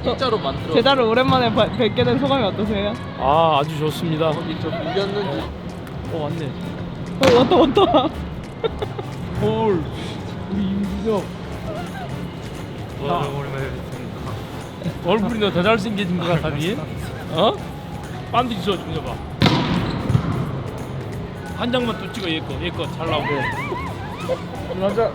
진짜로 만들어. 제자를 오랜만에 뵙게 된 소감이 어떠세요? 아, 아주 좋습니다. 거기 좀 밀렸는지. 왔네. 왔다. 헐, 우리 임준혁. 오랜만에 뵙습니다. 얼굴이 너 더 잘생겨진 것 같다니? 어? 반드시 줘, 준혁아. 한 장만 또 찍어, 얘거 잘 나오고. 맞아.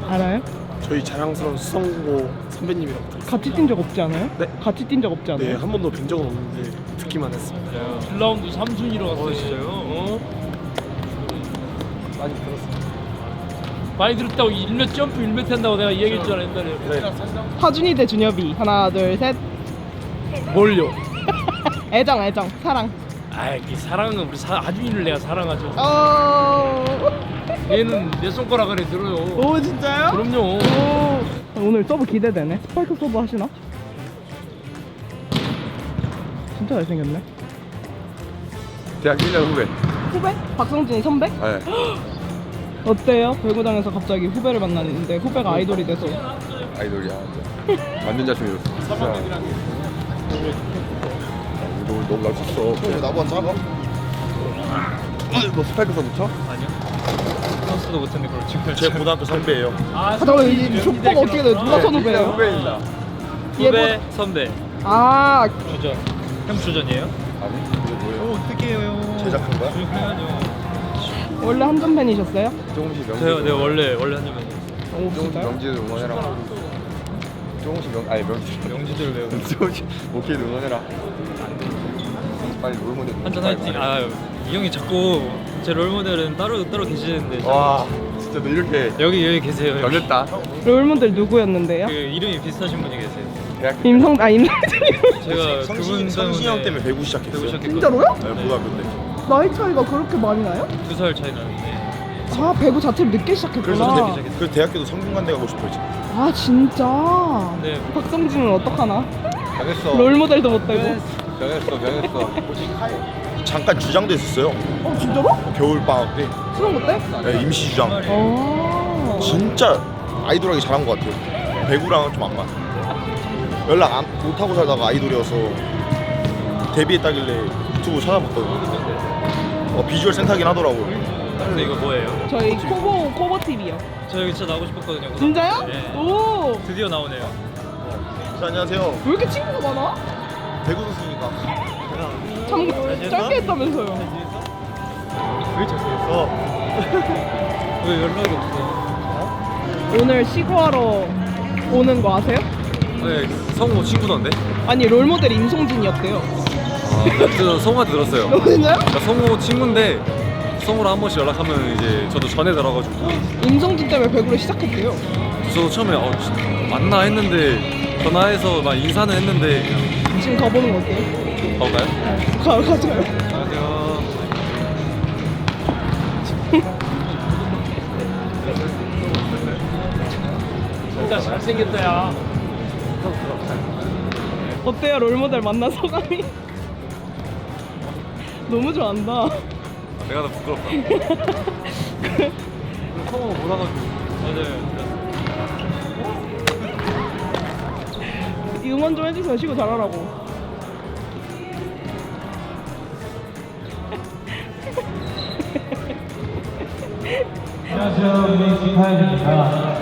알아요? 저희 자랑스러운 수성고 선배님이라고 들었어요. 같이 뛴 적 없지 않아요? 네. 같이 뛴 적 없지 않아요? 네, 한 번도 뵌 적은 없는데 듣기만 했습니다. 1라운드 3순위로 갔어요. 진짜요? 어? 많이 들었습니다. 많이 들었다고 1몇 점프 1몇 한다고 내가 얘기했잖아 옛날에. 네. 하준이 대 준엽이. 하나, 둘, 셋. 뭘요? 애정, 사랑. 아이, 이 사랑은 우리 하준이를 내가 사랑하죠. 얘는 내 손가락을 들어요. 오, 진짜요? 그럼요. 오. 오늘 서브 기대되네. 스파이크 서브 하시나? 진짜 잘생겼네. 대학 1년 후배. 후배? 박성진이 선배? 네. 어때요? 배구장에서 갑자기 후배를 만났는데 후배가 아이돌이 돼서. 아이돌이야. 완전 잘생겼어. 너무 날쳤어. 나보다 작아? 너 스파이크 선수 쳐? 선수도 못했는데 그걸 지금 제 고등학교 선배예요. 아, 잠깐만, 이 족보가 어떻게 돼요? 누가 선후배예요? 후배입니다. 후배 선배 아, 주전 형 주전이에요? 아니, 이게 뭐예요? 어떡해요 제작한거야? 조용해야죠. 원래 한전 팬이셨어요? 조금씩 명지. 제가 원래 한주면 오, 조금씩 진짜요? 명지를 응원해라. 조금씩 명지. 명지들 외우 조금씩 오케이 응원해라. 빨리 롤모델. 한전 화이팅. 이 형이 자꾸 제 롤모델은 따로 계시는데 와, 진짜 너 이렇게 여기 계세요. 여기. 변했다. 롤모델 누구였는데요? 그 이름이 비슷하신 분이 계세요. 대학 임성진님. 제가 그분 성신형 때문에 배구 시작했어요. 배구 시작했거든요. 진짜로요? 네, 고등학교 때. 나이 차이가 그렇게 많이 나요? 2살 차이 나는데 아, 배구 자체를 늦게 시작했구나. 그래서 대학교도 성균관대 가고 싶어요. 지금. 아, 진짜? 네. 박성진은 어떡하나? 변했어. 롤모델도 못 되고. 변했어. 잠깐 주장도 했었어요. 진짜로? 겨울 방학 때. 수능 때? 네, 임시 주장. 진짜 아이돌하기 잘한 것 같아요. 배구랑은 좀 안 맞아. 연락 못 하고 살다가 아이돌이어서 데뷔했다길래 유튜브 찾아봤거든요. 비주얼 센터긴 하더라고요. 근데 이거 뭐예요? 저희 코보 TV요. 저 여기 진짜 나오고 싶었거든요. 진짜요? 네. 오! 드디어 나오네요. 안녕하세요. 왜 이렇게 친구가 많아? 배구 선수니까. 참 짧게 했다면서요. 왜 잘생겼어? 왜 연락이 없어? 오늘 시구하러 오는 거 아세요? 네, 성우 친구던데? 아니, 롤모델 임성진이었대요. 저 성우한테 들었어요. 진짜요? 나 성우 친구인데 성우랑 한 번씩 연락하면 이제 저도 전에 들어가지고 임성진 때문에 배구를 시작했대요. 저도 처음에 맞나 했는데 전화해서 막 인사는 했는데 그냥 지금 가보는 거 어때요? 가볼까요? 가져가요. 안녕하세요. 진짜 잘생겼다, 야. 어때요, 롤모델 만난 소감이? 너무 좋아한다. 내가 더 부끄럽다. 성우 몰아가지고. 맞아요. 응원 좀 해주세요. 시구 잘하라고. 안녕하세요. 민지파입니다.